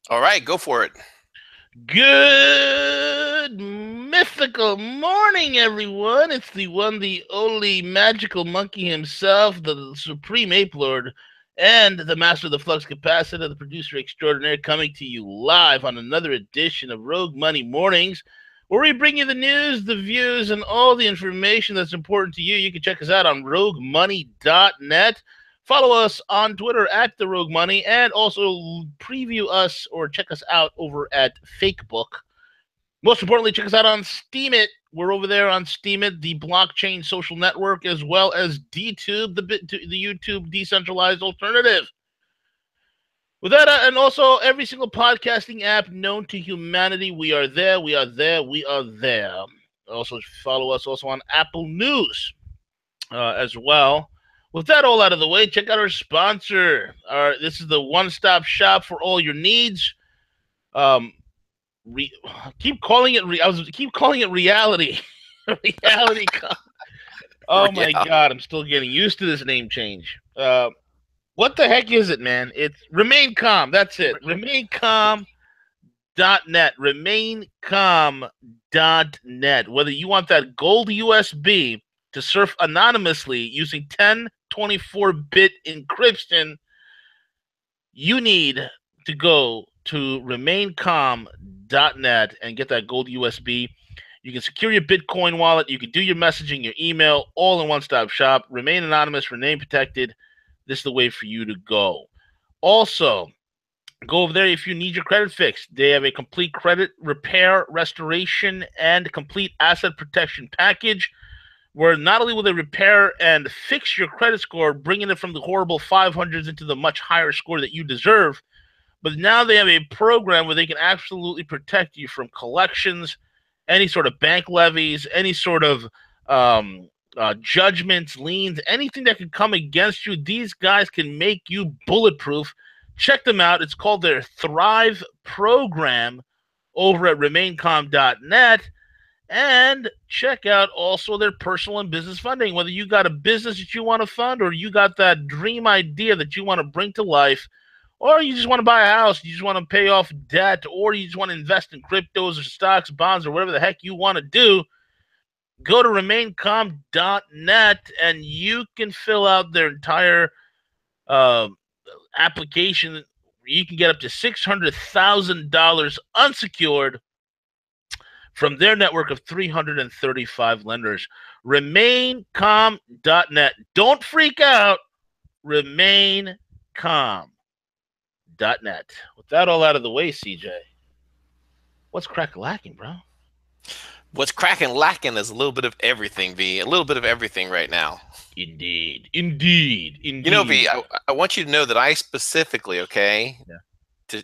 All right, go for it. Good mythical morning, everyone. It's the one, the only magical monkey himself, the supreme ape lord, and the master of the flux capacitor, the producer extraordinaire, coming to you live on another edition of Rogue Money Mornings, where we bring you the news, the views, and all the information that's important to you. You can check us out on roguemoney.net. Follow us on Twitter at The Rogue Money, and also preview us or check us out over at Fakebook. Most importantly, check us out on Steemit. We're over there on Steemit, the blockchain social network, as well as DTube, the YouTube decentralized alternative. With that, and also every single podcasting app known to humanity, we are there, we are there, we are there. Also, follow us also on Apple News as well. With that all out of the way, check out our sponsor. This is the one-stop shop for all your needs. Um, re- keep calling it. Keep calling it reality. reality. Oh my Yeah. god, I'm still getting used to this name change. What the heck is it, man? It's Remain Calm. That's it. RemainCalm.net. RemainCalm.net. Whether you want that gold USB to surf anonymously using 1024-bit encryption, you need to go to remaincalm.net and get that gold USB. You can secure your Bitcoin wallet. You can do your messaging, your email, all in one-stop shop. Remain anonymous, remain protected. This is the way for you to go. Also, go over there if you need your credit fixed. They have a complete credit repair, restoration, and complete asset protection package where not only will they repair and fix your credit score, bringing it from the horrible 500s into the much higher score that you deserve, but now they have a program where they can absolutely protect you from collections, any sort of bank levies, any sort of judgments, liens, anything that can come against you. These guys can make you bulletproof. Check them out. It's called their Thrive program over at remaincalm.net. And check out also their personal and business funding. Whether you got a business that you want to fund, or you got that dream idea that you want to bring to life, or you just want to buy a house, you just want to pay off debt, or you just want to invest in cryptos or stocks, bonds, or whatever the heck you want to do, go to remaincalm.net and you can fill out their entire uh, application. You can get up to $600,000 unsecured from their network of 335 lenders. RemainCalm.net. Don't freak out. RemainCalm.net. With that all out of the way, CJ, what's crack lacking, bro? What's cracking lacking is a little bit of everything, V. A little bit of everything right now. Indeed. Indeed. You know, V, Indeed. I want you to know that I specifically, okay, Yeah.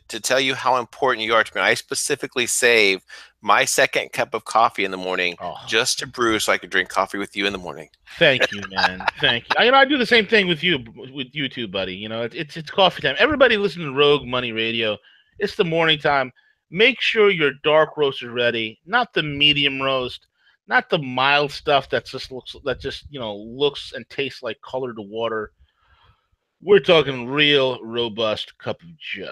to tell you how important you are to me, I specifically save my second cup of coffee in the morning Oh, just to brew so I could drink coffee with you in the morning. thank you, man. Thank you. I do the same thing with you too, buddy. It's coffee time. Everybody listen to Rogue Money Radio. It's the morning time. Make sure your dark roast is ready, not the medium roast, not the mild stuff that just looks and tastes like colored water. We're talking real robust cup of Joe.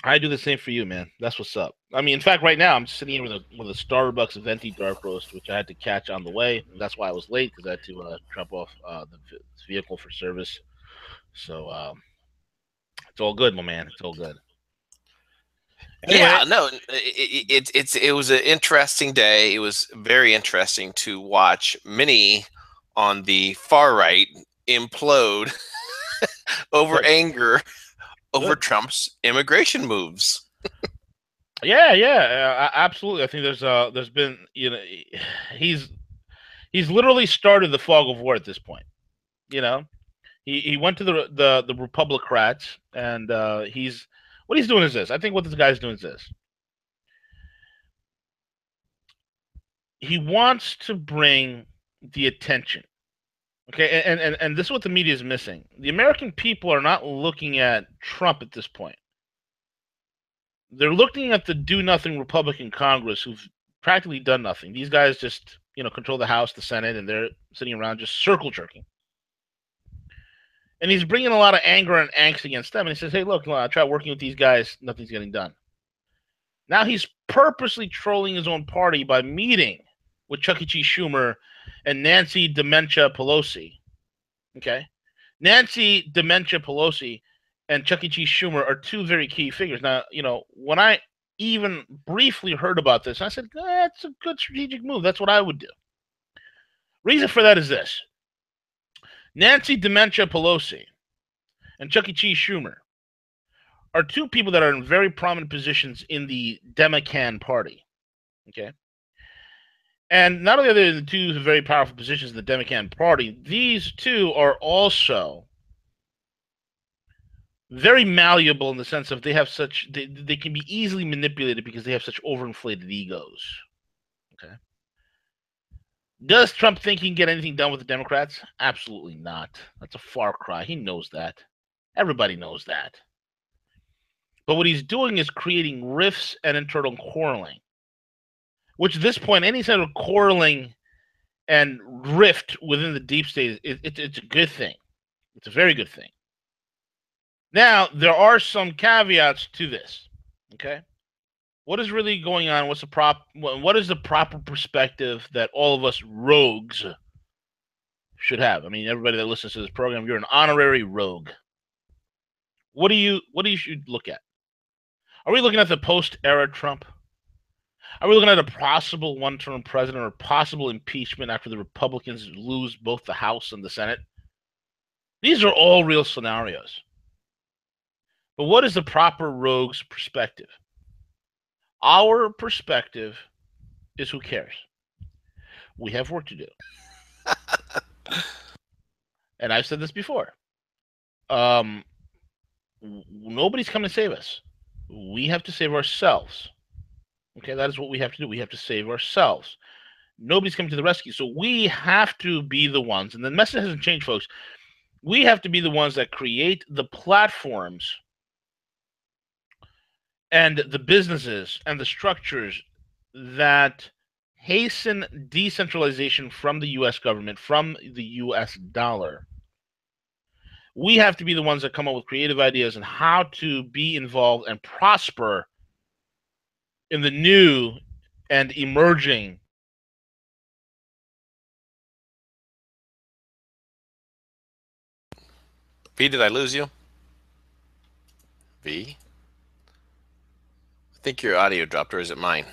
I do the same for you, man. That's what's up. I mean, in fact, right now I'm sitting here with a Starbucks venti dark roast, which I had to catch on the way. That's why I was late because I had to drop off the vehicle for service. So it's all good, my man. It's all good. Anyway, Yeah, no, it was an interesting day. It was very interesting to watch many on the far right implode over good, anger over good. Trump's immigration moves. Yeah, yeah, absolutely. I think there's been he's he's literally started the fog of war at this point. You know, he went to the Republicrats and he's what he's doing is this. I think what this guy's doing is this. He wants to bring the attention. Okay, and this is what the media is missing. The American people are not looking at Trump at this point. They're looking at the do nothing Republican Congress who've practically done nothing. These guys just, control the House, the Senate, and they're sitting around just circle jerking. And he's bringing a lot of anger and angst against them. And he says, hey, look, I try working with these guys. Nothing's getting done. Now he's purposely trolling his own party by meeting with Chuck E. Cheese Schumer and Nancy Dementia Pelosi. Okay? Nancy Dementia Pelosi and Chuck E. Cheese Schumer are two very key figures. Now, when I even briefly heard about this, I said, that's a good strategic move. That's what I would do. Reason for that is this. Nancy Dementia Pelosi and Chuck E. Cheese Schumer are two people that are in very prominent positions in the Democrat party. Okay? And not only are they the two very powerful positions in the Democrat party, these two are also very malleable in the sense of they have such they can be easily manipulated because they have such overinflated egos. Okay. Does Trump think he can get anything done with the Democrats? Absolutely not. That's a far cry. He knows that. Everybody knows that. But what he's doing is creating rifts and internal quarreling, which at this point, any sort of quarreling and rift within the deep state, it's a good thing. It's a very good thing. Now, there are some caveats to this. Okay. What is really going on? What is the proper perspective that all of us rogues should have? I mean, everybody that listens to this program, you're an honorary rogue. What do you should look at? Are we looking at the post-era Trump? Are we looking at a possible one-term president or possible impeachment after the Republicans lose both the House and the Senate? These are all real scenarios. But what is the proper rogue's perspective? Our perspective is who cares? We have work to do. And I've said this before. Nobody's coming to save us. We have to save ourselves. Okay, that is what we have to do. We have to save ourselves. Nobody's coming to the rescue. So we have to be the ones, and the message hasn't changed, folks. We have to be the ones that create the platforms and the businesses and the structures that hasten decentralization from the U.S. government, from the U.S. dollar. We have to be the ones that come up with creative ideas on how to be involved and prosper in the new and emerging. V, did I lose you? V? I think your audio dropped, or is it mine?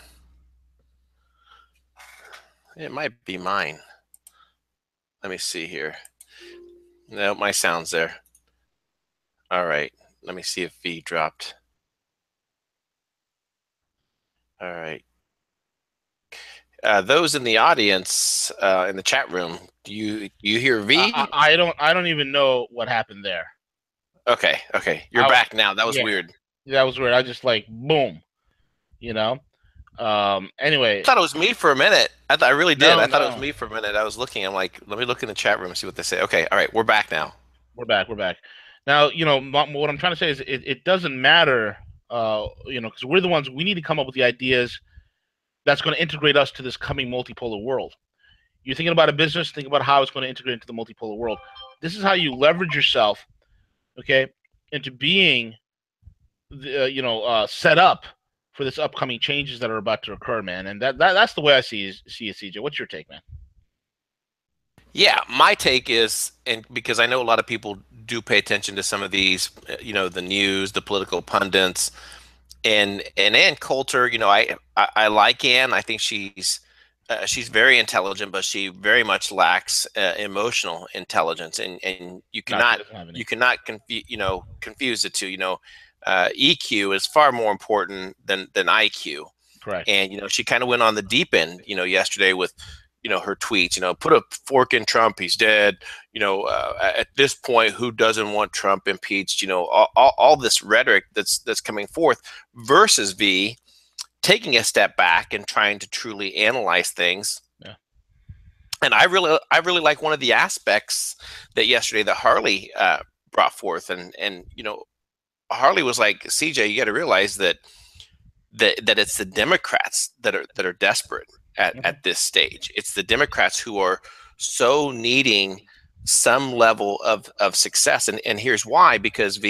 It might be mine. Let me see here. No, my sound's there. All right. Let me see if V dropped. All right. Those in the audience, in the chat room, do you hear V? I don't even know what happened there. Okay. You're back now. That was weird. That was weird. I just like boom. Anyway, I thought it was me for a minute. I really did. I thought it was me for a minute. I was looking. I'm like, let me look in the chat room and see what they say. Okay, all right, we're back now. We're back. Now, what I'm trying to say is it doesn't matter, because we're the ones. We need to come up with the ideas that's going to integrate us to this coming multipolar world. You're thinking about a business, think about how it's going to integrate into the multipolar world. This is how you leverage yourself, okay, into being, set up for this upcoming changes that are about to occur, man. And that's the way I see it, CJ. What's your take, man? Yeah, my take is, and because I know a lot of people do pay attention to some of these, the news, the political pundits, and Ann Coulter, I like Ann. I think she's very intelligent, but she very much lacks emotional intelligence, and you cannot confuse the two. EQ is far more important than IQ. Correct. And she kind of went on the deep end, yesterday with her tweets. Put a fork in Trump, he's dead. At this point, who doesn't want Trump impeached? All this rhetoric that's coming forth versus V taking a step back and trying to truly analyze things. Yeah. And I really like one of the aspects that yesterday that Harley brought forth, and Harley was like, CJ, you got to realize that it's the Democrats that are desperate at this stage. It's the Democrats who are so needing some level of success. And here's why: because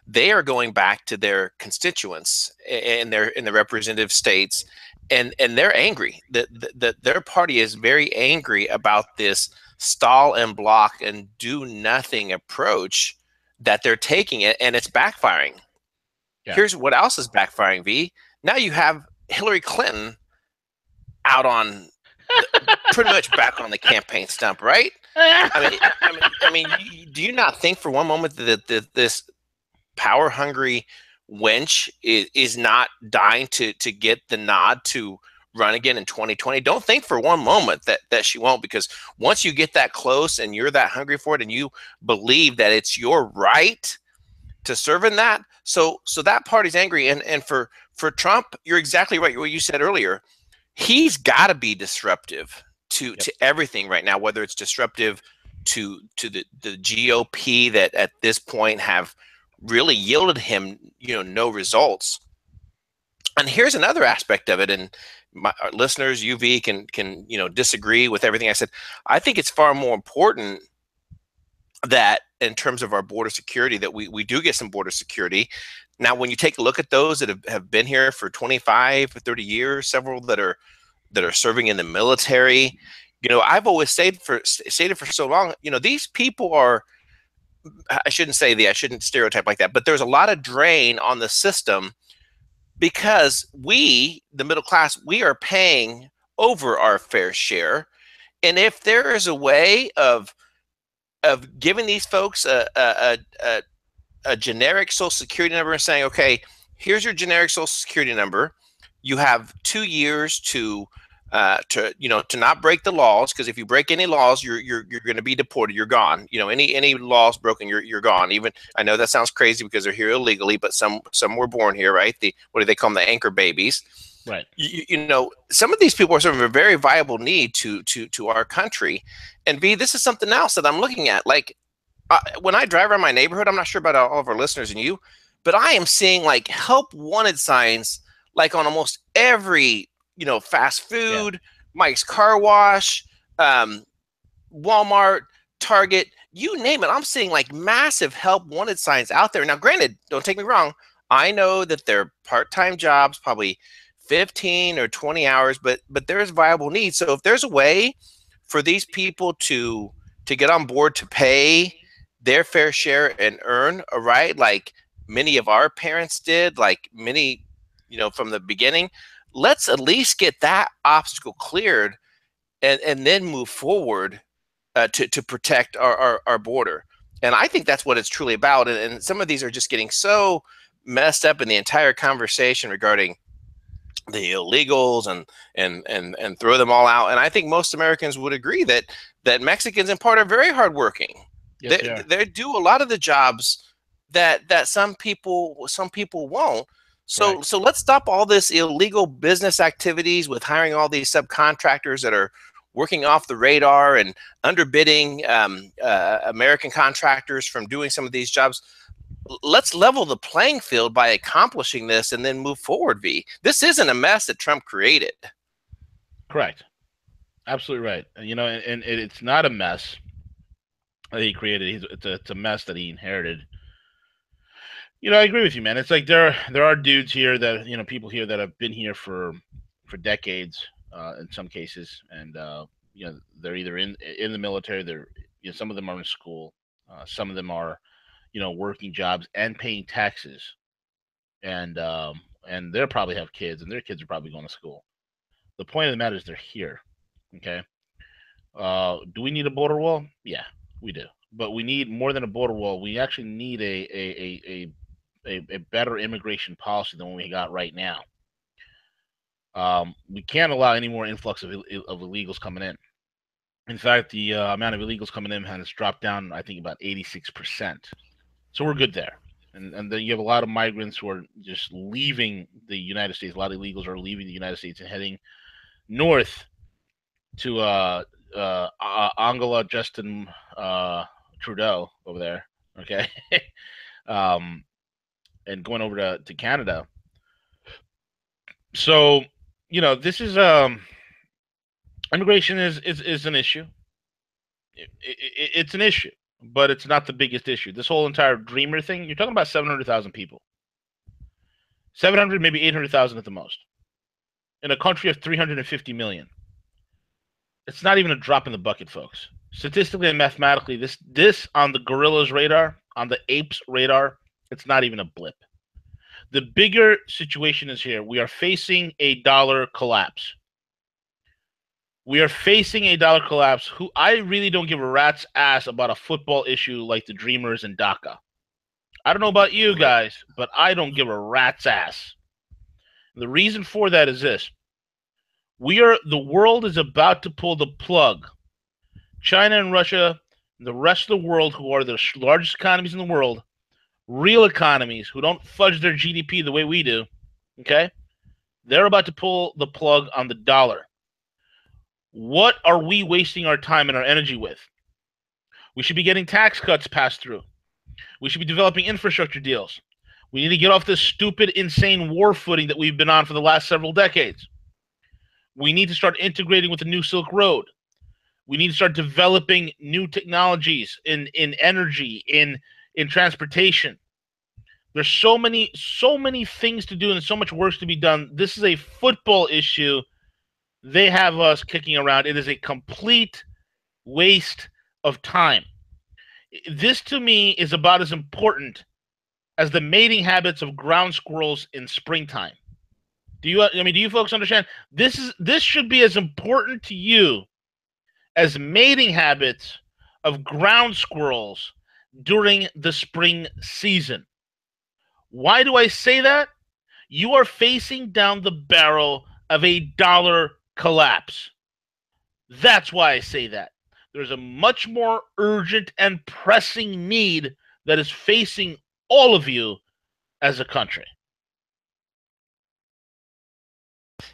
they are going back to their constituents in the representative states, and they're angry that their party is very angry about this stall and block and do nothing approach that they're taking it, and it's backfiring. Yeah. Here's what else is backfiring, V. Now you have Hillary Clinton out on pretty much back on the campaign stump, right? Do you not think for one moment that this power hungry wench is not dying to get the nod to run again in 2020? Don't think for one moment that she won't, because once you get that close and you're that hungry for it and you believe that it's your right to serve in that, so that party's angry. And for Trump, you're exactly right. What you said earlier, he's got to be disruptive to everything right now, whether it's disruptive to the GOP that at this point have really yielded him no results. And here's another aspect of it, and our listeners, UV, can disagree with everything I said. I think it's far more important that in terms of our border security, that we do get some border security. Now, when you take a look at those that have been here for 25 or 30 years, several that are serving in the military, I've always stated for so long, these people are, I shouldn't stereotype like that, but there's a lot of drain on the system because we, the middle class, we are paying over our fair share. And if there is a way of giving these folks a generic social security number and saying, okay, here's your generic social security number. You have 2 years to not break the laws, because if you break any laws, you're going to be deported. You're gone. Any laws broken, you're gone. Even, I know that sounds crazy because they're here illegally, but some were born here, right? What do they call them? The anchor babies. Right. Some of these people are serving a very viable need to our country. And B, this is something else that I'm looking at. Like, when I drive around my neighborhood, I'm not sure about all of our listeners and you, but I am seeing like help wanted signs like on almost every fast food, Mike's Car Wash, Walmart, Target, you name it. I'm seeing like massive help wanted signs out there. Now, granted, don't take me wrong, I know that they're part-time jobs, probably 15 or 20 hours, but there's viable needs. So if there's a way for these people to get on board to pay their fair share and earn a right, like many of our parents did, like many, from the beginning, let's at least get that obstacle cleared and then move forward to protect our border. And I think that's what it's truly about. And some of these are just getting so messed up in the entire conversation regarding the illegals and throw them all out. And I think most Americans would agree that Mexicans in part are very hardworking. Yes, they do a lot of the jobs that some people won't. So let's stop all this illegal business activities with hiring all these subcontractors that are working off the radar and underbidding American contractors from doing some of these jobs. Let's level the playing field by accomplishing this and then move forward, V. This isn't a mess that Trump created. Correct. Absolutely right. And it's not a mess that he created. It's a mess that he inherited. I agree with you, man. It's like there are dudes here that, people here that have been here for decades, in some cases, and they're either in the military. They're some of them are in school, some of them are working jobs and paying taxes, and they'll probably have kids, and their kids are probably going to school. The point of the matter is they're here. Okay. Do we need a border wall? Yeah, we do. But we need more than a border wall. We actually need a better immigration policy than what we got right now. We can't allow any more influx of illegals coming in. In fact, the amount of illegals coming in has dropped down, I think, about 86%. So we're good there. And then you have a lot of migrants who are just leaving the United States. A lot of illegals are leaving the United States and heading north to Angela Justin Trudeau over there. Okay. And going over to Canada. So, this is immigration is an issue. it's an issue, but it's not the biggest issue. This whole entire Dreamer thing, you're talking about 700,000 people. 700, maybe 800,000 at the most. In a country of 350 million. It's not even a drop in the bucket, folks. Statistically and mathematically, this on the gorilla's radar, on the apes' radar, it's not even a blip. The bigger situation is here. We are facing a dollar collapse. We are facing a dollar collapse. Who I really don't give a rat's ass about a football issue like the Dreamers and DACA. I don't know about you guys, but I don't give a rat's ass. The reason for that is this. The world is about to pull the plug. China and Russia, and the rest of the world, who are the largest economies in the world, real economies who don't fudge their GDP the way we do, okay? They're about to pull the plug on the dollar. What are we wasting our time and our energy with? We should be getting tax cuts passed through. We should be developing infrastructure deals. We need to get off this stupid, insane war footing that we've been on for the last several decades. We need to start integrating with the New Silk Road. We need to start developing new technologies in energy, in transportation. There's so many things to do and so much work to be done. This is a football issue. They have us kicking around. It is a complete waste of time. This, to me, is about as important as the mating habits of ground squirrels in springtime. Do you folks understand? This should be as important to you as mating habits of ground squirrels during the spring season. Why do I say that? You are facing down the barrel of a dollar collapse. That's why I say that. There's a much more urgent and pressing need that is facing all of you as a country.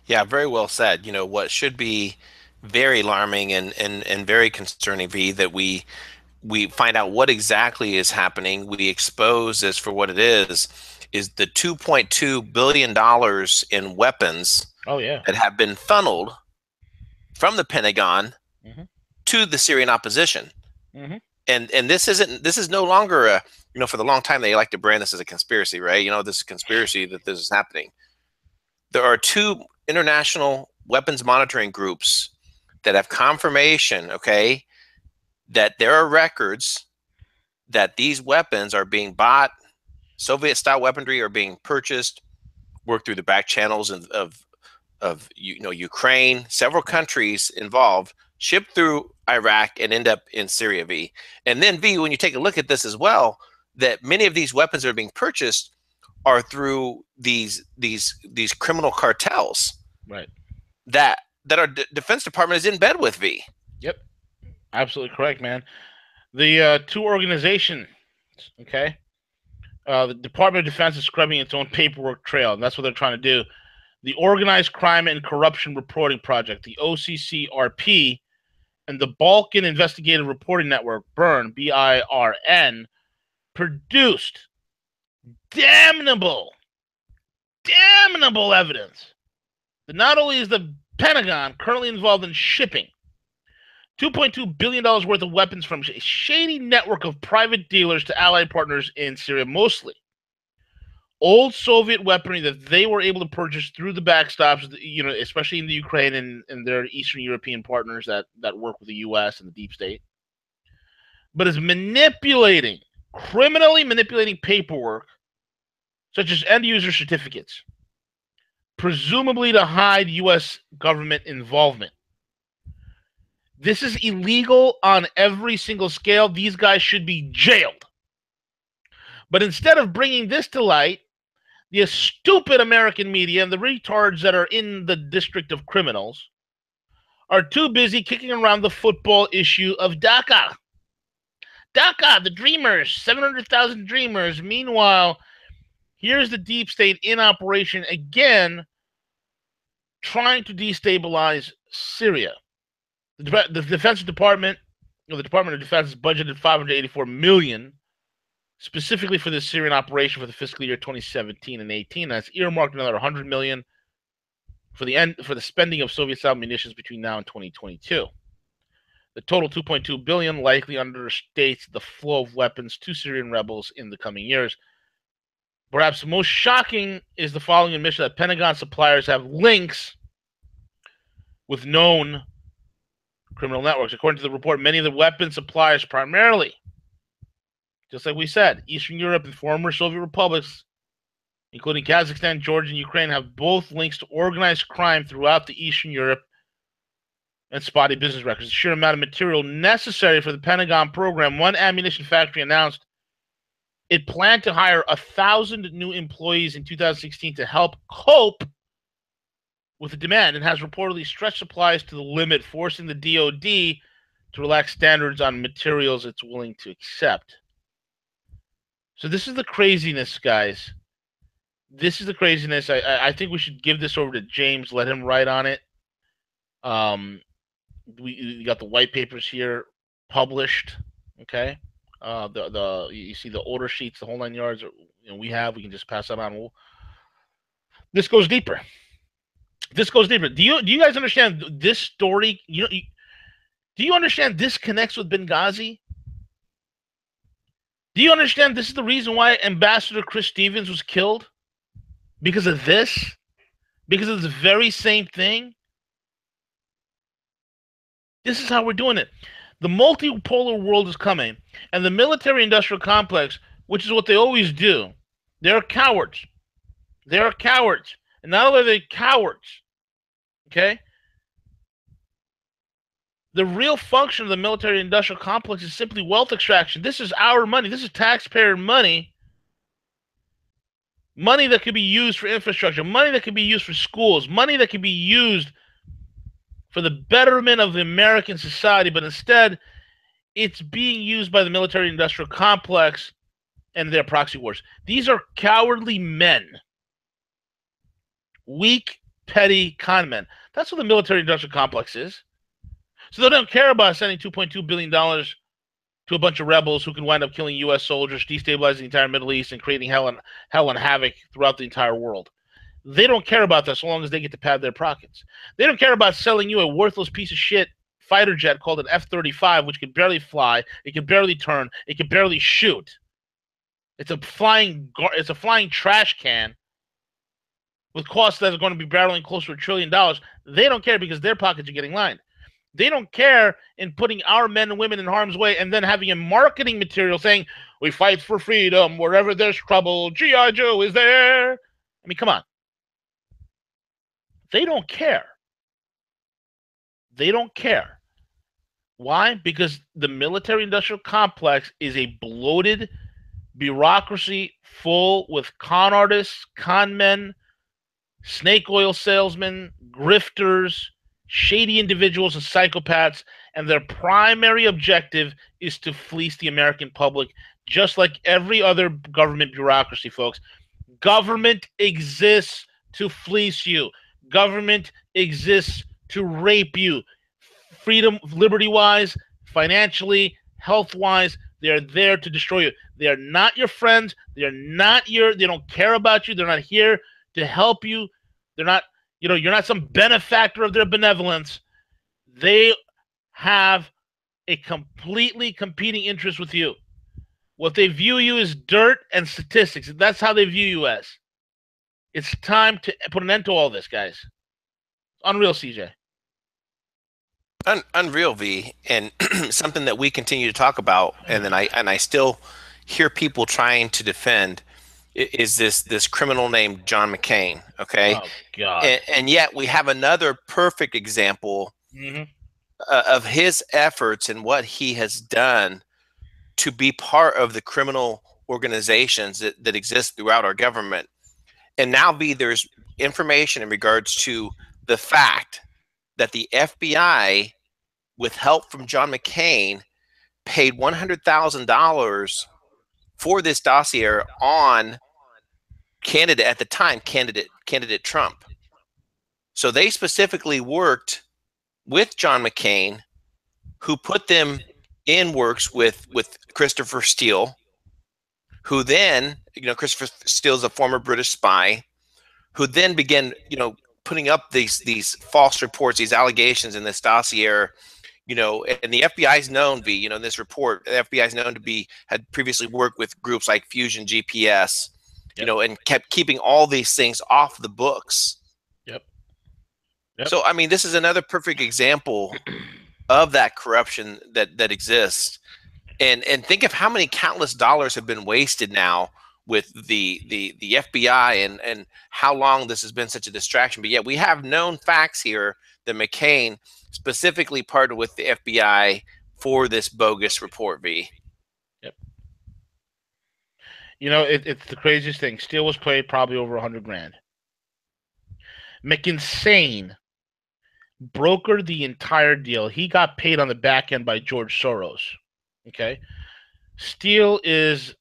Yeah, very well said. What should be very alarming and very concerning, V, that we find out what exactly is happening. We expose this for what it is the $2.2 billion in weapons that have been funneled from the Pentagon to the Syrian opposition. And this is no longer for the long time they like to brand this as a conspiracy, right? This is a conspiracy that this is happening. There are two international weapons monitoring groups that have confirmation, okay, that there are records that these weapons are being bought, Soviet-style weaponry are being purchased, worked through the back channels of Ukraine, several countries involved, shipped through Iraq and end up in Syria, V. And then, V, when you take a look at this as well, that many of these weapons that are being purchased are through these criminal cartels, right? That our Defense Department is in bed with, V. Yep, absolutely correct, man. The two organizations, okay, the Department of Defense is scrubbing its own paperwork trail, and that's what they're trying to do. The Organized Crime and Corruption Reporting Project, the OCCRP, and the Balkan Investigative Reporting Network, BIRN, BIRN, produced damnable evidence that not only is the Pentagon currently involved in shipping $2.2 billion worth of weapons from a shady network of private dealers to allied partners in Syria, mostly old Soviet weaponry that they were able to purchase through the backstops, especially in the Ukraine and their Eastern European partners that work with the U.S. and the deep state, but is criminally manipulating paperwork such as end-user certificates, presumably to hide U.S. government involvement. This is illegal on every single scale. These guys should be jailed. But instead of bringing this to light, the stupid American media and the retards that are in the district of criminals are too busy kicking around the football issue of DACA. DACA, the Dreamers, 700,000 Dreamers. Meanwhile, here's the deep state in operation again, trying to destabilize Syria. The Defense Department, the Department of Defense, has budgeted $584 million specifically for the Syrian operation for the fiscal year 2017 and 18. That's earmarked another $100 million for the spending of Soviet-style munitions between now and 2022. The total $2.2 billion likely understates the flow of weapons to Syrian rebels in the coming years. Perhaps most shocking is the following admission that Pentagon suppliers have links with known criminal networks. According to the report, many of the weapon suppliers, primarily, just like we said, Eastern Europe and former Soviet republics, including Kazakhstan, Georgia, and Ukraine, have both links to organized crime throughout the Eastern Europe and spotty business records. The sheer amount of material necessary for the Pentagon program. One ammunition factory announced it planned to hire 1,000 new employees in 2016 to help cope with the demand, and has reportedly stretched supplies to the limit, forcing the DoD to relax standards on materials it's willing to accept. So this is the craziness, guys. This is the craziness. I think we should give this over to James, let him write on it. We got the white papers here published. Okay. You see the order sheets, the whole 9 yards. We can just pass that on. This goes deeper. This goes deeper. Do you guys understand this story? Do you understand this connects with Benghazi? Do you understand this is the reason why Ambassador Chris Stevens was killed? Because of this? Because of the very same thing? This is how we're doing it. The multipolar world is coming, and the military-industrial complex, which is what they always do, they're cowards. They're cowards. And not only are they cowards, okay? The real function of the military-industrial complex is simply wealth extraction. This is our money. This is taxpayer money. Money that could be used for infrastructure. Money that could be used for schools. Money that could be used for the betterment of the American society. But instead, it's being used by the military-industrial complex and their proxy wars. These are cowardly men. Weak, petty con men. That's what the military-industrial complex is. So they don't care about sending $2.2 billion to a bunch of rebels who can wind up killing U.S. soldiers, destabilizing the entire Middle East, and creating hell and havoc throughout the entire world. They don't care about that so long as they get to pad their pockets. They don't care about selling you a worthless piece of shit fighter jet called an F-35, which can barely fly, it can barely turn, it can barely shoot. It's a flying trash can with costs that are going to be barreling closer to $1 trillion. They don't care because their pockets are getting lined. They don't care in putting our men and women in harm's way and then having a marketing material saying, we fight for freedom wherever there's trouble. G.I. Joe is there. I mean, come on. They don't care. They don't care. Why? Because the military-industrial complex is a bloated bureaucracy full with con artists, con men, snake oil salesmen, grifters, shady individuals, and psychopaths, and their primary objective is to fleece the American public, just like every other government bureaucracy, folks. Government exists to fleece you. Government exists to rape you. Freedom, liberty-wise, financially, health-wise, they're there to destroy you. They are not your friends. They don't care about you. They're not here to help you. They're not, you're not some benefactor of their benevolence. They have a completely competing interest with you. What they view you as dirt and statistics. That's how they view you as. It's time to put an end to all this, guys. Unreal, CJ. Unreal, V, and something that we continue to talk about, and then I still hear people trying to defend is this criminal named John McCain. Okay, oh God, and yet we have another perfect example of his efforts and what he has done to be part of the criminal organizations that exist throughout our government. And now, V, there's information in regards to the fact that the FBI, with help from John McCain, paid $100,000 for this dossier on candidate at the time, candidate Trump. So they specifically worked with John McCain, who put them in works with Christopher Steele, who then, Christopher Steele is a former British spy, who then began, putting up these false reports, these allegations in this dossier, You know, and the FBI is known to be, you know, in this report, the FBI is known to had previously worked with groups like Fusion GPS, you know, and kept keeping all these things off the books. Yep. So, I mean, this is another perfect example of that corruption that exists. And think of how many countless dollars have been wasted now with the FBI, and how long this has been such a distraction. But yet we have known facts here that McCain specifically partnered with the FBI for this bogus report, V. Yep. You know, it's the craziest thing. Steele was paid probably over $100,000. McInsane brokered the entire deal. He got paid on the back end by George Soros. Okay. Steele is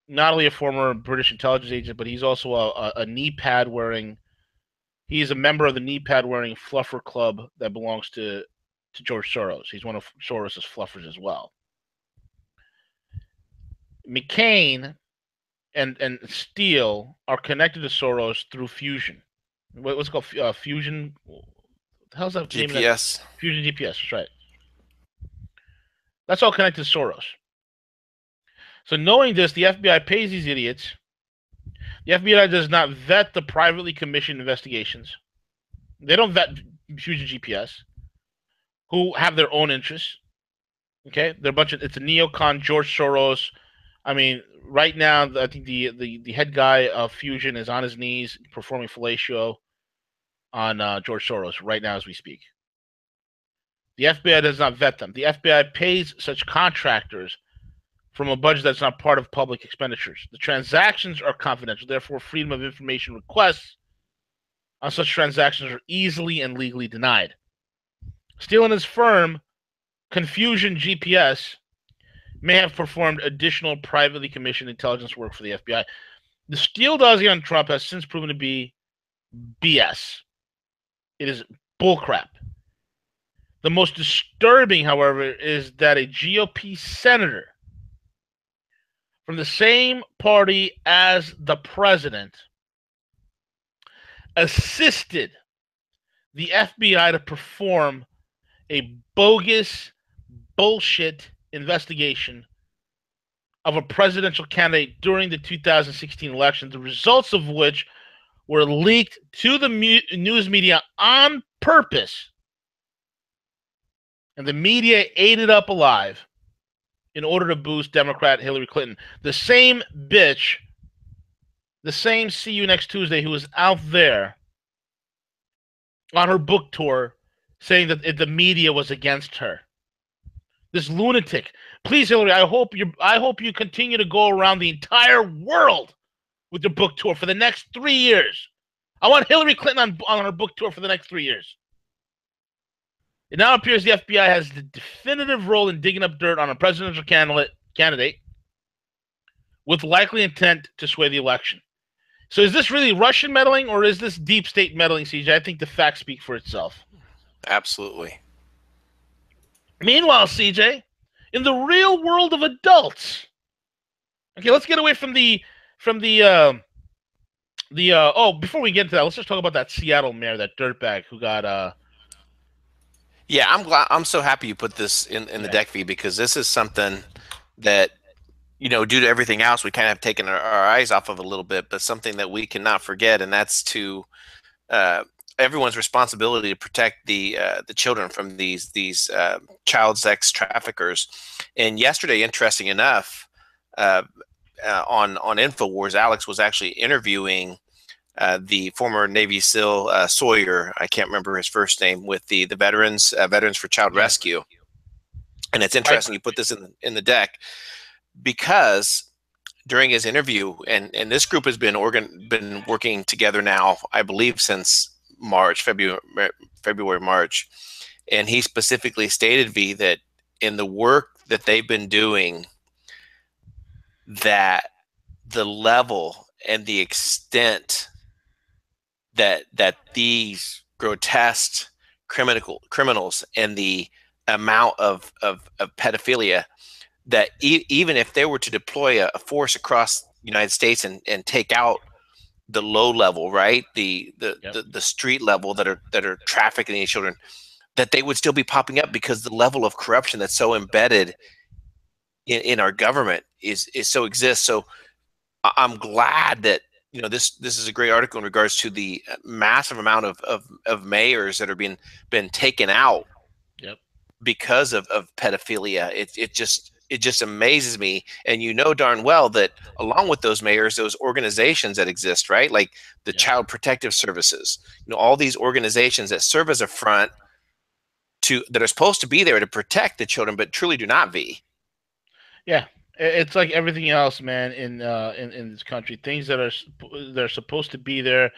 not only a former British intelligence agent, but he's also a knee pad wearing. He's a member of the knee pad wearing fluffer club that belongs to George Soros. He's one of Soros's fluffers as well. McCain and Steele are connected to Soros through Fusion. What's it called? Fusion. How's that? GPS. Fusion GPS. That's right. That's all connected to Soros. So knowing this, the FBI pays these idiots. The FBI does not vet the privately commissioned investigations. They don't vet Fusion GPS, who have their own interests. Okay, they're a bunch of. It's a neocon, George Soros. I mean, right now, I think the head guy of Fusion is on his knees performing fellatio on George Soros right now as we speak. The FBI does not vet them. The FBI pays such contractors from a budget that's not part of public expenditures. The transactions are confidential. Therefore, freedom of information requests on such transactions are easily and legally denied. Steele and his firm, Confusion GPS, may have performed additional privately commissioned intelligence work for the FBI. The Steele dossier on Trump has since proven to be BS. It is bullcrap. The most disturbing, however, is that a GOP senator from the same party as the president assisted the FBI to perform a bogus bullshit investigation of a presidential candidate during the 2016 election, the results of which were leaked to the news media on purpose. And the media ate it up alive in order to boost Democrat Hillary Clinton. The same bitch, the same see you next Tuesday who was out there on her book tour saying that the media was against her. This lunatic. Please, Hillary, I hope you continue to go around the entire world with your book tour for the next 3 years. I want Hillary Clinton on her book tour for the next 3 years. It now appears the FBI has the definitive role in digging up dirt on a presidential candidate with likely intent to sway the election. So is this really Russian meddling or is this deep state meddling, CJ? I think the facts speak for itself. Absolutely. Meanwhile, CJ, in the real world of adults, okay, let's get away from before we get into that, let's just talk about that Seattle mayor, that dirtbag who got Yeah, I'm so happy you put this in the deck feed, because this is something that, you know, due to everything else, we kind of have taken our eyes off of a little bit, but something that we cannot forget, and that's to everyone's responsibility to protect the children from these child sex traffickers. And yesterday, interesting enough, on Infowars, Alex was actually interviewing the former Navy SEAL Sawyer. I can't remember his first name, with the Veterans for Child Rescue. And it's interesting you put this in the deck, because during his interview, and this group has been working together now, I believe, since February, March, and he specifically stated, V, that in the work that they've been doing, that the level and the extent that these grotesque criminals and the amount of pedophilia, that even if they were to deploy a force across the United States and take out the low level, right, the street level that are trafficking these children, that they would still be popping up because the level of corruption that's so embedded in our government is so exists. So I'm glad that this is a great article in regards to the massive amount of mayors that are been taken out Yep. because of pedophilia. It just amazes me. And darn well that along with those mayors, those organizations that exist, right? Like the Yep. Child Protective Services, all these organizations that serve as a front that are supposed to be there to protect the children, but truly do not be. Yeah, it's like everything else, man. In this country, things that are supposed to be there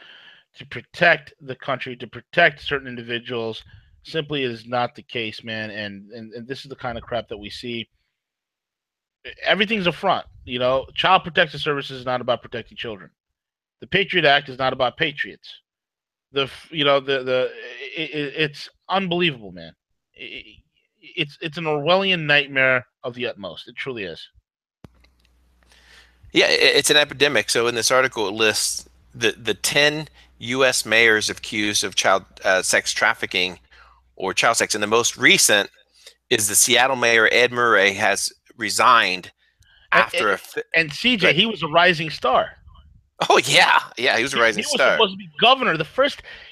to protect the country, to protect certain individuals, simply is not the case, man. And this is the kind of crap that we see. Everything's a front, Child Protective Services is not about protecting children. The Patriot Act is not about patriots. It's unbelievable, man. It's an Orwellian nightmare of the utmost. It truly is. Yeah, it's an epidemic. So in this article, it lists the 10 U.S. mayors accused of child sex trafficking or child sex, and the most recent is the Seattle mayor Ed Murray has resigned after and CJ, he was a rising star. Oh yeah, he was a rising was star. supposed to be governor.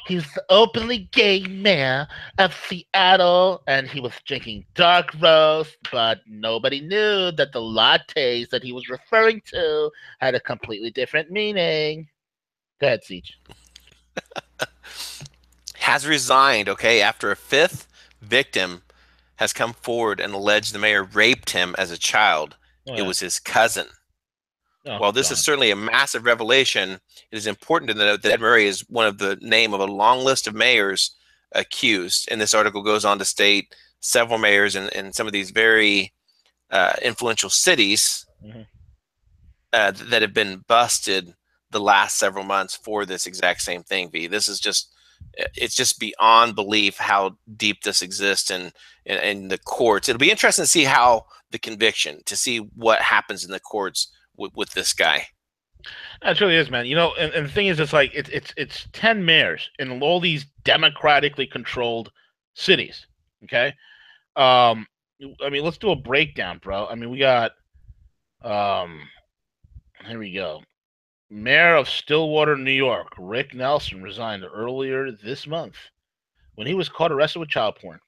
He's the openly gay mayor of Seattle, and he was drinking dark roast, but nobody knew that the lattes that he was referring to had a completely different meaning. Go ahead, Siege. Has resigned, okay, after a fifth victim has come forward and alleged the mayor raped him as a child. Oh, It was his cousin. While this is certainly a massive revelation, it is important to note that Ed Murray is one of the name of a long list of mayors accused. And this article goes on to state several mayors in some of these very influential cities that have been busted the last several months for this exact same thing. V, this is it's just beyond belief how deep this exists in the courts. It'll be interesting to see how the conviction, to see what happens in the courts with this guy. It really is, man. And the thing is, it's like it's 10 mayors in all these democratically controlled cities. Okay, I mean, let's do a breakdown, bro. I mean, we got here we go. Mayor of Stillwater, New York, Rick Nelson, resigned earlier this month when he was caught arrested with child porn.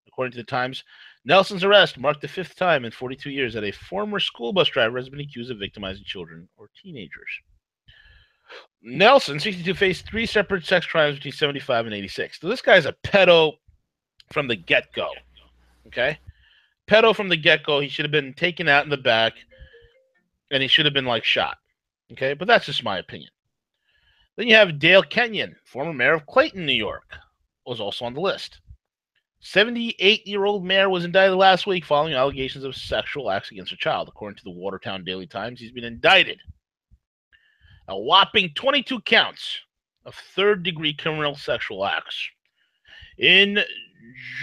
According to the Times, Nelson's arrest marked the fifth time in 42 years that a former school bus driver has been accused of victimizing children or teenagers. Nelson, 62, faced 3 separate sex crimes between 75 and 86. So this guy's a pedo from the get-go. Okay? Pedo from the get-go. He should have been taken out in the back, and he should have been, shot. Okay? But that's just my opinion. Then you have Dale Kenyon, former mayor of Clayton, New York, was also on the list. 78-year-old mayor was indicted last week following allegations of sexual acts against a child. According to the Watertown Daily Times, he's been indicted. A whopping 22 counts of third-degree criminal sexual acts. In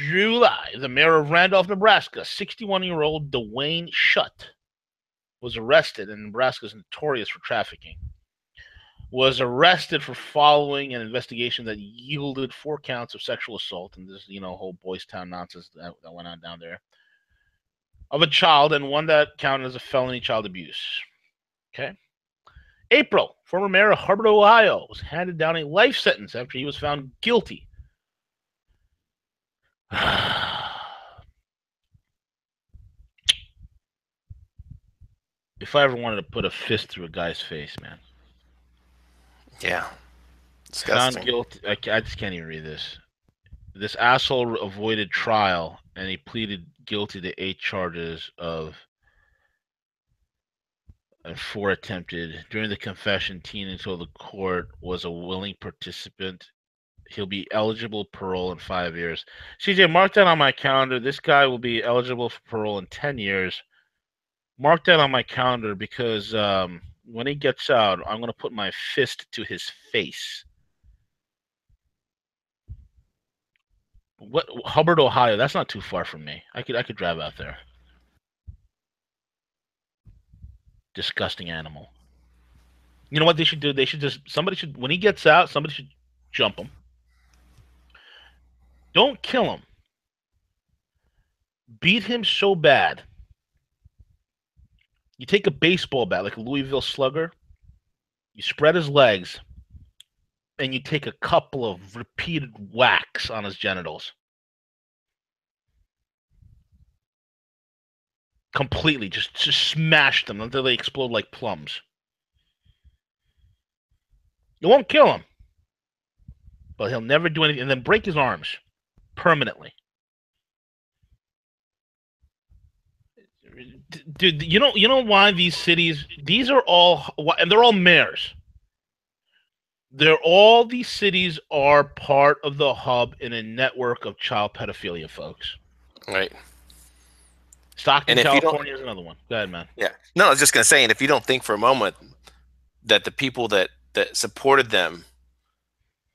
July, the mayor of Randolph, Nebraska, 61-year-old Dwayne Schutt, was arrested, and Nebraska is notorious for trafficking. Was arrested for following an investigation that yielded 4 counts of sexual assault, and this, whole Boys Town nonsense that went on down there, of a child, and one that counted as a felony child abuse. Okay. April, former mayor of Hubbard, Ohio, was handed down a life sentence after he was found guilty. If I ever wanted to put a fist through a guy's face, man. Yeah. Disgusting. Found guilty. I just can't even read this. This asshole avoided trial, and he pleaded guilty to 8 charges of and 4 attempted. During the confession, Tina told the court was a willing participant. He'll be eligible parole in 5 years. CJ, mark that on my calendar. This guy will be eligible for parole in 10 years. Mark that on my calendar because when he gets out, I'm going to put my fist to his face. What, Hubbard, Ohio? That's not too far from me. I could drive out there. Disgusting animal. You know what they should do? When he gets out, somebody should jump him. Don't kill him. beat him so bad. You take a baseball bat, like a Louisville Slugger, you spread his legs, and you take a couple of repeated whacks on his genitals. Completely, just smash them until they explode like plums. It won't kill him, but he'll never do anything, and then break his arms permanently. Dude, you know why these cities? These are all, and they're all mayors. These cities are part of the hub in a network of child pedophilia, folks. Right. Stockton, California is another one. Go ahead, man. Yeah. No, I was just going to say, and if you don't think for a moment that the people that supported them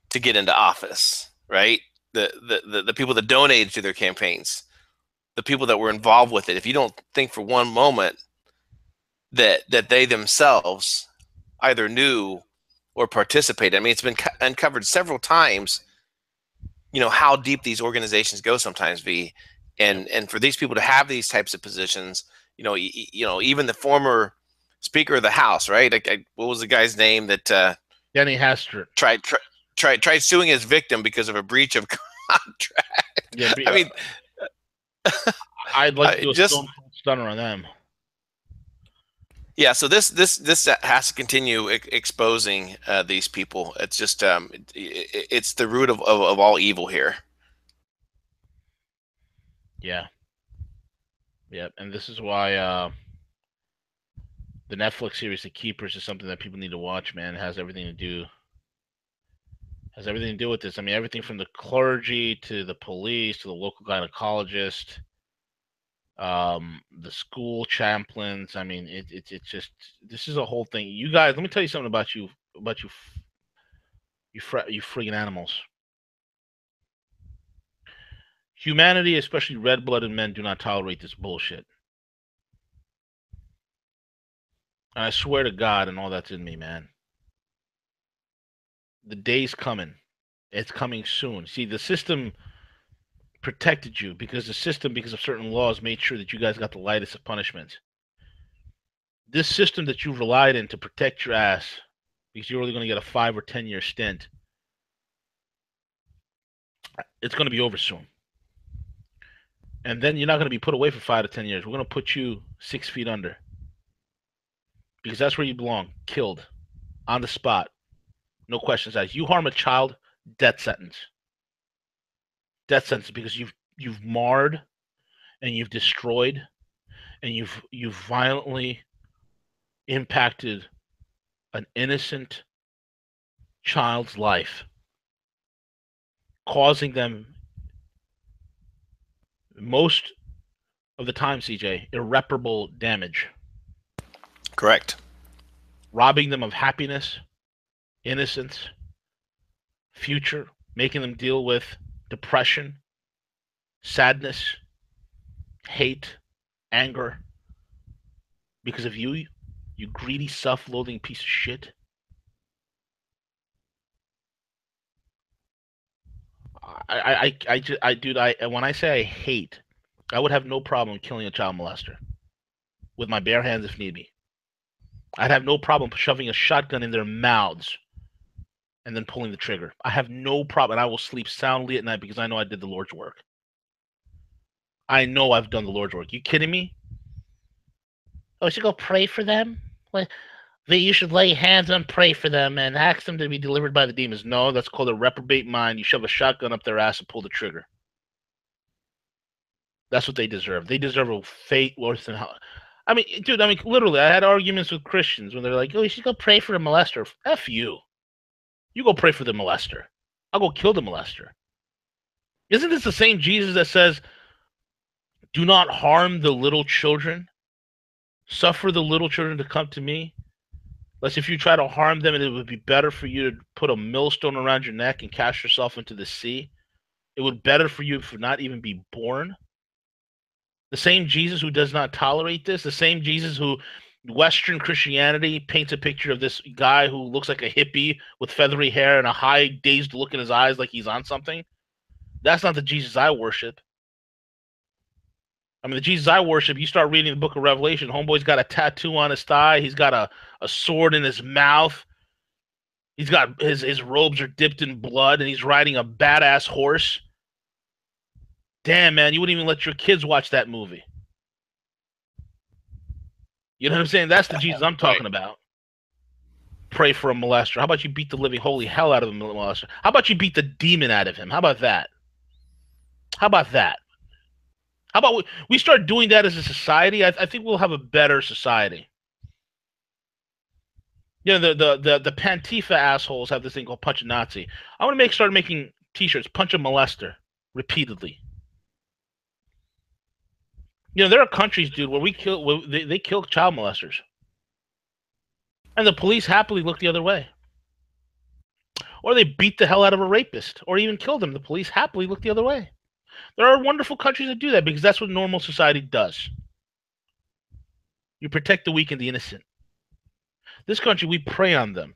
to get into office, right? The people that donated to their campaigns, the people that were involved with it, if you don't think for one moment that they themselves either knew or participated, I mean, it's been uncovered several times, you know, how deep these organizations go sometimes, V. And for these people to have these types of positions, you know, even the former Speaker of the House, right? What was the guy's name that Denny Hastert tried suing his victim because of a breach of contract? Yeah, I mean, I'd like to do a stone stunner on them. Yeah, so this has to continue exposing these people. It's just it's the root of all evil here. Yeah. Yep, and this is why the Netflix series The Keepers is something that people need to watch, man. It has everything to do with this. I mean, everything from the clergy to the police to the local gynecologist, the school chaplains. I mean, it's just, this is a whole thing. You guys, let me tell you something about you friggin' animals. Humanity, especially red-blooded men, do not tolerate this bullshit. And I swear to God and all that's in me, man. The day's coming. It's coming soon. See, the system protected you because the system, because of certain laws, made sure that you guys got the lightest of punishments. This system that you relied in to protect your ass, because you're only going to get a 5 or 10 year stint, it's going to be over soon. And then you're not going to be put away for 5 to 10 years. We're going to put you 6 feet under. Because that's where you belong. Killed. On the spot. No questions asked. You harm a child, death sentence. Death sentence, because you've marred and you've destroyed and you've violently impacted an innocent child's life, causing them, most of the time, CJ, irreparable damage. Correct. Robbing them of happiness, innocence, future, making them deal with depression, sadness, hate, anger, because of you greedy, self-loathing piece of shit. Dude, when I say I hate, I would have no problem killing a child molester with my bare hands if need be. I'd have no problem shoving a shotgun in their mouths and then pulling the trigger. I have no problem, and I will sleep soundly at night because I know I did the Lord's work. I know I've done the Lord's work. You kidding me? Oh, you should go pray for them? You should lay hands on, pray for them, and ask them to be delivered by the demons. No, that's called a reprobate mind. You shove a shotgun up their ass and pull the trigger. That's what they deserve. They deserve a fate worse than hell. I mean, dude, literally, I had arguments with Christians when they're like, oh, you should go pray for a molester. F you. You go pray for the molester. I'll go kill the molester. Isn't this the same Jesus that says, do not harm the little children? Suffer the little children to come to me? Lest if you try to harm them, it would be better for you to put a millstone around your neck and cast yourself into the sea. It would be better for you to not even be born. The same Jesus who does not tolerate this, the same Jesus who Western Christianity paints a picture of this guy who looks like a hippie with feathery hair and a high dazed look in his eyes like he's on something. That's not the Jesus I worship. I mean, the Jesus I worship, you start reading the book of Revelation, homeboy's got a tattoo on his thigh. He's got a sword in his mouth. He's got his robes are dipped in blood, and he's riding a badass horse. Damn, man, you wouldn't even let your kids watch that movie. You know what I'm saying? That's the Jesus I'm talking about. Pray for a molester. How about you beat the living holy hell out of a molester? How about you beat the demon out of him? How about that? How about that? How about we start doing that as a society? I think we'll have a better society. You know, the Pantifa assholes have this thing called Punch a Nazi. I want to start making T-shirts, Punch a Molester, repeatedly. You know, there are countries, dude, where they kill child molesters, and the police happily look the other way. Or they beat the hell out of a rapist, or even kill them. The police happily look the other way. There are wonderful countries that do that because that's what normal society does. You protect the weak and the innocent. This country, we prey on them.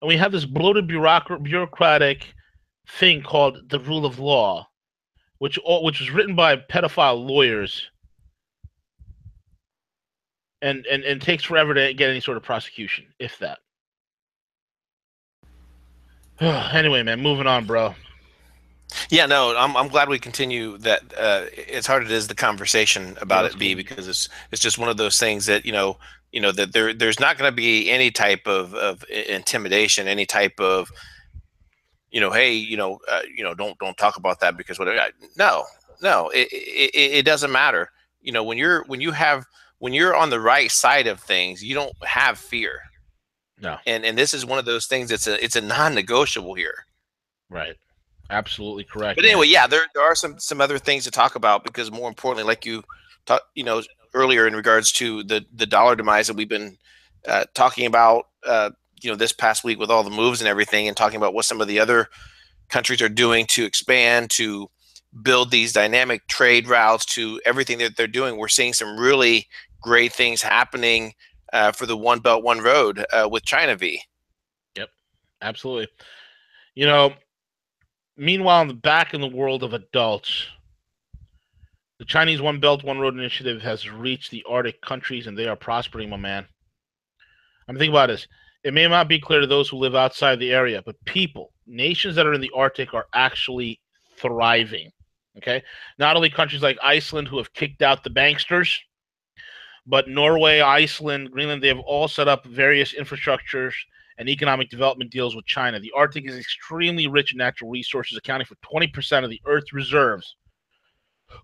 And we have this bloated bureaucratic thing called the rule of law, which was written by pedophile lawyers and takes forever to get any sort of prosecution, if that. Anyway, man, moving on, bro. Yeah, no, I'm glad we continue that. As hard as it is the conversation about it be, because it's just one of those things that that there's not going to be any type of intimidation, any type of hey, don't talk about that because whatever. No, it doesn't matter. When you're on the right side of things, you don't have fear. No. And this is one of those things that's it's a non-negotiable here. Right. Absolutely correct. But anyway, yeah, there are some other things to talk about, because more importantly, like you talked, earlier in regards to the dollar demise that we've been talking about, this past week with all the moves and everything, and talking about what some of the other countries are doing to expand, to build these dynamic trade routes, to everything that they're doing. We're seeing some really great things happening for the One Belt, One Road with China V. Yep, absolutely. Meanwhile, back in the world of adults, the Chinese One Belt, One Road initiative has reached the Arctic countries, and they are prospering, my man. I mean, think about this. It may not be clear to those who live outside the area, but nations that are in the Arctic are actually thriving. Okay? Not only countries like Iceland, who have kicked out the banksters, but Norway, Iceland, Greenland, they have all set up various infrastructures and economic development deals with China. The Arctic is extremely rich in natural resources, accounting for 20% of the Earth's reserves.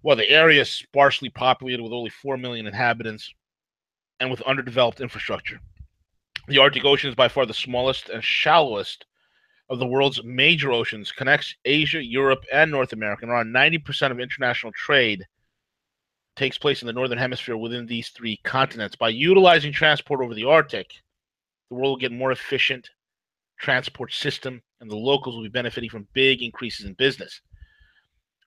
Well, the area is sparsely populated with only 4 million inhabitants and with underdeveloped infrastructure. The Arctic Ocean is by far the smallest and shallowest of the world's major oceans, connects Asia, Europe, and North America, and around 90% of international trade takes place in the Northern Hemisphere within these three continents. By utilizing transport over the Arctic, the world will get more efficient transport system, and the locals will be benefiting from big increases in business.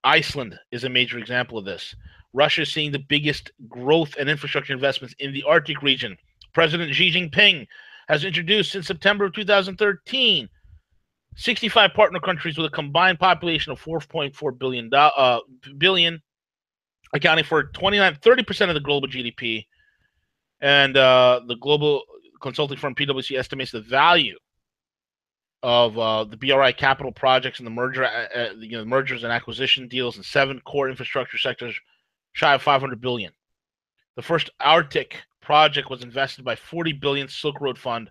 Iceland is a major example of this. Russia is seeing the biggest growth and infrastructure investments in the Arctic region. President Xi Jinping has introduced since September of 2013 65 partner countries with a combined population of 4.4 billion, accounting for 30% of the global GDP. And the global consulting firm PwC estimates the value of the BRI capital projects and the mergers and acquisition deals in 7 core infrastructure sectors shy of 500 billion. The first Arctic project was invested by 40 billion Silk Road Fund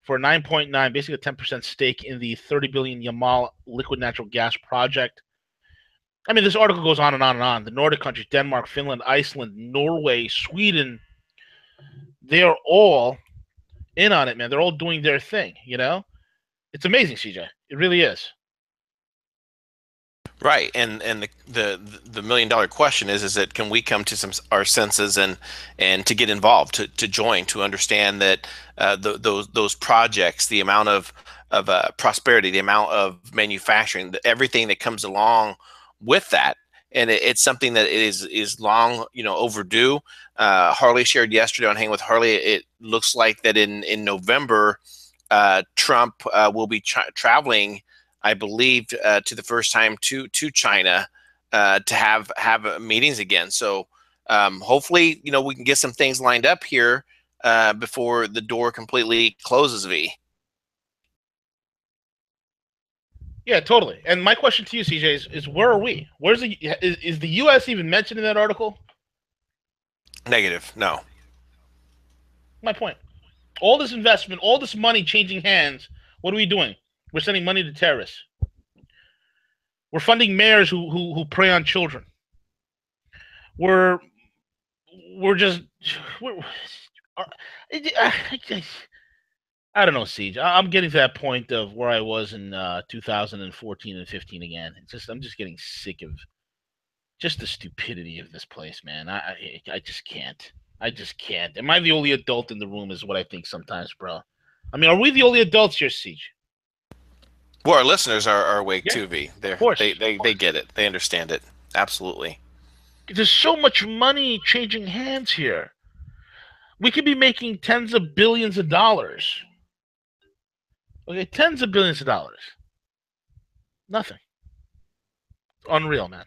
for 9.9, basically a 10% stake in the 30 billion Yamal liquid natural gas project. I mean, this article goes on and on and on. The Nordic countries, Denmark, Finland, Iceland, Norway, Sweden, they are all in on it, man. They're all doing their thing, It's amazing, CJ. It really is. Right, and the $1 million question is that can we come to our senses and to get involved, to join, to understand that those projects, the amount of prosperity, the amount of manufacturing, everything that comes along with that, and it's something that is long overdue. Harley shared yesterday on Hang with Harley. It looks like that in November, Trump will be traveling, I believe, to the first time to China to have meetings again. So hopefully, we can get some things lined up here before the door completely closes. V. Yeah, totally. And my question to you, CJ, is where are we? Is the U.S. even mentioned in that article? Negative. No. My point. All this investment, all this money changing hands. What are we doing? We're sending money to terrorists. We're funding mayors who prey on children. We're just I don't know, Siege. I'm getting to that point of where I was in 2014 and 15 again. I'm just getting sick of just the stupidity of this place, man. I just can't. I just can't. Am I the only adult in the room? Is what I think sometimes, bro. I mean, are we the only adults here, Siege? Well, our listeners are awake too, V. They get it. They understand it. Absolutely. There's so much money changing hands here. We could be making tens of billions of dollars. Okay, tens of billions of dollars. Nothing. Unreal, man.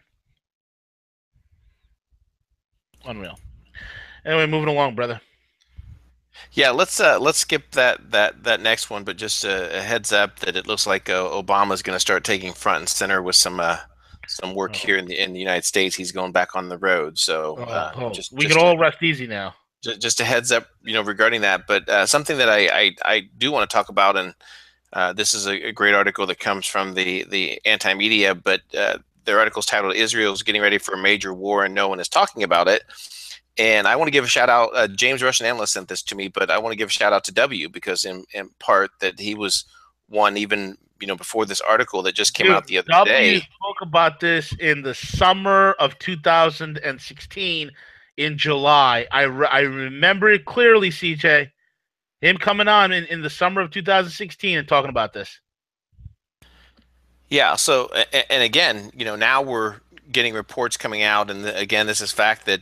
Unreal. Anyway, moving along, brother. Yeah, let's skip that next one, but just a heads up that it looks like Obama's going to start taking front and center with some work here in the United States. He's going back on the road, so we can all rest easy now. Just a heads up, regarding that. But something that I do want to talk about, and this is a great article that comes from the anti-media, but their article is titled "Israel's Getting Ready for a Major War and No One is Talking About It." And I want to give a shout out. James, Russian analyst, sent this to me, but I want to give a shout out to W, because in part that he was one even before this article that just came out the other day. W spoke about this in the summer of 2016 in July. I remember it clearly, CJ. Him coming on in the summer of 2016 and talking about this. Yeah. So, and again, now we're getting reports coming out, and again, this is fact that.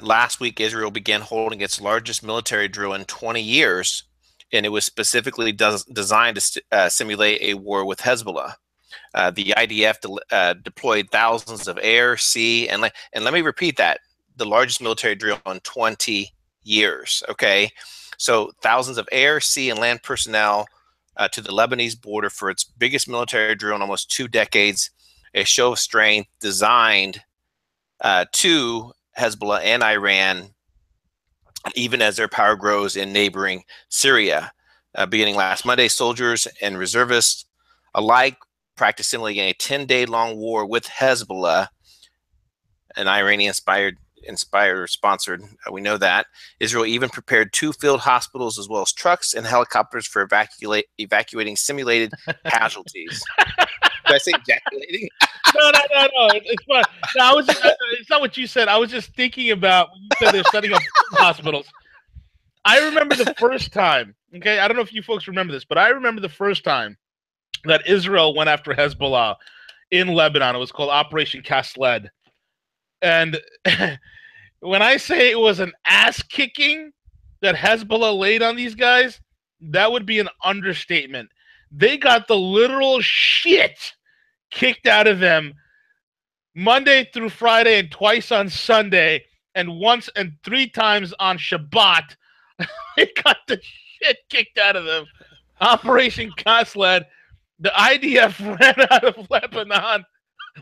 Last week, Israel began holding its largest military drill in 20 years, and it was specifically designed to simulate a war with Hezbollah. The IDF deployed thousands of air, sea, and let me repeat that, the largest military drill in 20 years. Okay, so thousands of air, sea, and land personnel to the Lebanese border for its biggest military drill in almost 2 decades, a show of strength designed to Hezbollah and Iran, even as their power grows in neighboring Syria. Beginning last Monday, soldiers and reservists alike practiced simulating a 10-day-long war with Hezbollah, an Iranian-inspired sponsored. We know that. Israel even prepared 2 field hospitals as well as trucks and helicopters for evacuating simulated casualties. Did I say ejaculating? No. It's fine. No, it's not what you said. I was just thinking about when you said they're setting up hospitals. I remember the first time. Okay, I don't know if you folks remember this, but I remember the first time that Israel went after Hezbollah in Lebanon. It was called Operation Kasled. And when I say it was an ass kicking that Hezbollah laid on these guys, that would be an understatement. They got the literal shit kicked out of them Monday through Friday and twice on Sunday and once and 3 times on Shabbat. They got the shit kicked out of them. Operation Kasled. The IDF ran out of Lebanon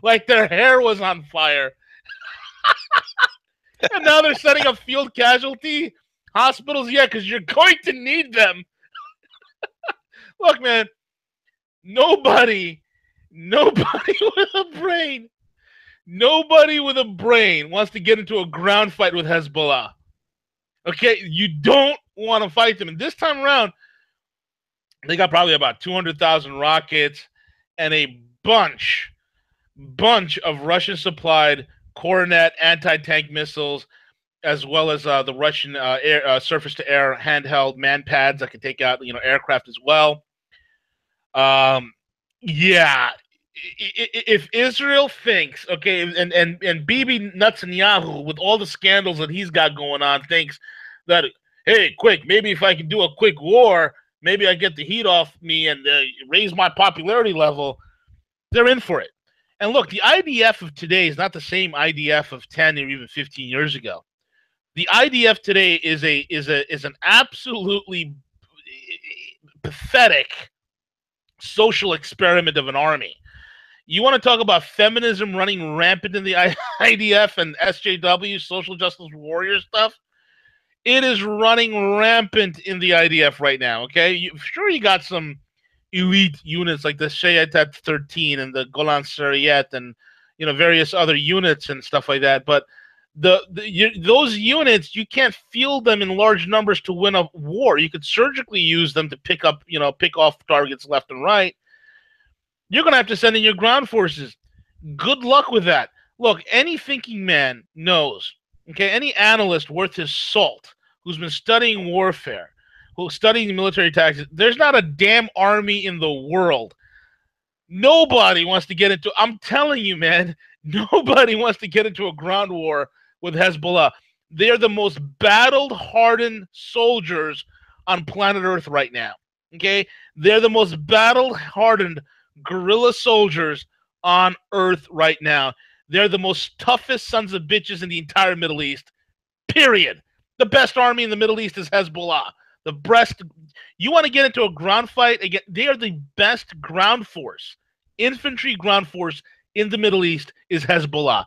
like their hair was on fire. And now they're setting up field casualty hospitals. Yeah, because you're going to need them. Look, man, nobody with a brain wants to get into a ground fight with Hezbollah. Okay, you don't want to fight them. And this time around, they got probably about 200,000 rockets and a bunch of Russian-supplied Coronet anti-tank missiles, as well as the Russian surface-to-air handheld man pads that can take out aircraft as well. Yeah, if Israel thinks, okay, and Bibi Netanyahu, with all the scandals that he's got going on, thinks that, hey, maybe if I can do a quick war, maybe I get the heat off me and raise my popularity level, they're in for it. And look, the IDF of today is not the same IDF of 10 or even 15 years ago. The IDF today is an absolutely pathetic social experiment of an army. You want to talk about feminism running rampant in the IDF and SJW, social justice warrior stuff? It is running rampant in the IDF right now, okay? Sure, you got some elite units like the Shayatet 13 and the Golan Sariyet and, you know, various other units and stuff like that, but those units, you can't field them in large numbers to win a war. You could surgically use them to pick off targets left and right. You're going to have to send in your ground forces. Good luck with that. Look, any thinking man knows, okay, any analyst worth his salt who's been studying warfare, who's studying military tactics, there's not a damn army in the world. Nobody wants to get into, I'm telling you, man, nobody wants to get into a ground war with Hezbollah. They're the most battle-hardened soldiers on planet Earth right now, okay? They're the most battle-hardened guerrilla soldiers on Earth right now. They're the most toughest sons of bitches in the entire Middle East, period. The best army in the Middle East is Hezbollah. You want to get into a ground fight? Again, they are the best ground force. Infantry ground force in the Middle East is Hezbollah.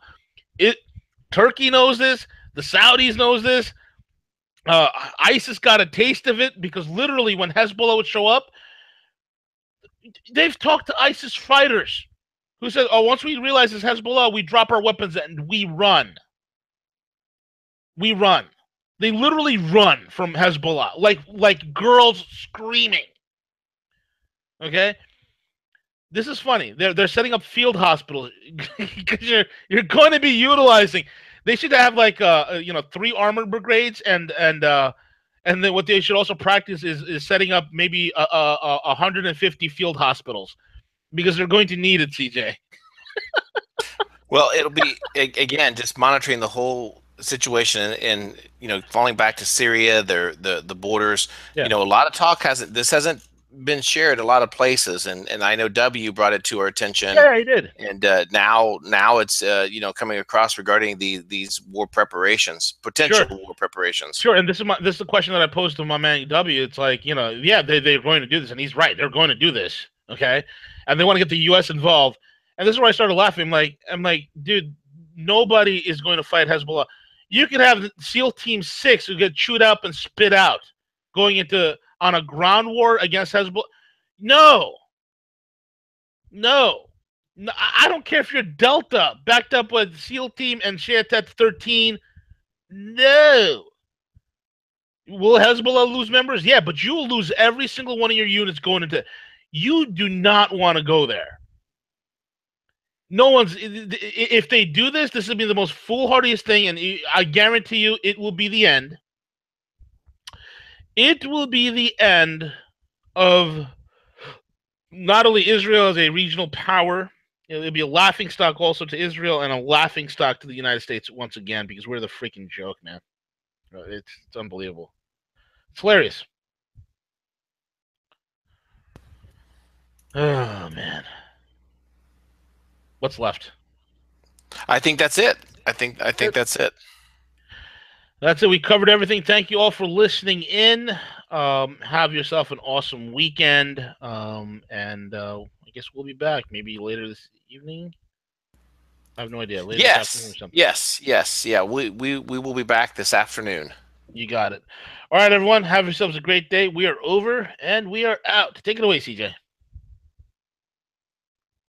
Turkey knows this. The Saudis knows this. ISIS got a taste of it because literally when Hezbollah would show up, they've talked to ISIS fighters who said, oh, once we realize it's Hezbollah, we drop our weapons and we run. We run. They literally run from Hezbollah like girls screaming. Okay? This is funny. They're setting up field hospitals because you're going to be utilizing. They should have like 3 armored brigades and then what they should also practice is setting up maybe 150 field hospitals because they're going to need it, CJ. Well, it'll be again just monitoring the whole situation and falling back to Syria, the borders. Yeah. A lot of talk hasn't been shared a lot of places, and I know W brought it to our attention. Yeah, he did. And now it's coming across regarding these war preparations, potential war preparations. Sure, and this is the question that I posed to my man W. It's like, yeah, they're going to do this, and he's right. They're going to do this, okay? And they want to get the U.S. involved. And this is where I started laughing. I'm like, dude, nobody is going to fight Hezbollah. You could have SEAL Team 6 who get chewed up and spit out going on a ground war against Hezbollah. No. I don't care if you're Delta, backed up with SEAL Team and Shayatet 13. No. Will Hezbollah lose members? Yeah, but you will lose every single one of your units going into. You do not want to go there. If they do this, this will be the most foolhardiest thing, and I guarantee you it will be the end. It will be the end of not only Israel as a regional power, it'll be a laughingstock also to Israel and a laughingstock to the United States once again because we're the freaking joke, man. It's unbelievable. It's hilarious. Oh, man. What's left? I think that's it. I think that's it. That's it. We covered everything. Thank you all for listening in. Have yourself an awesome weekend. And I guess we'll be back maybe later this evening. I have no idea. Later this afternoon or something. Yes. Yeah, we will be back this afternoon. You got it. All right, everyone. Have yourselves a great day. We are over and we are out. Take it away, CJ.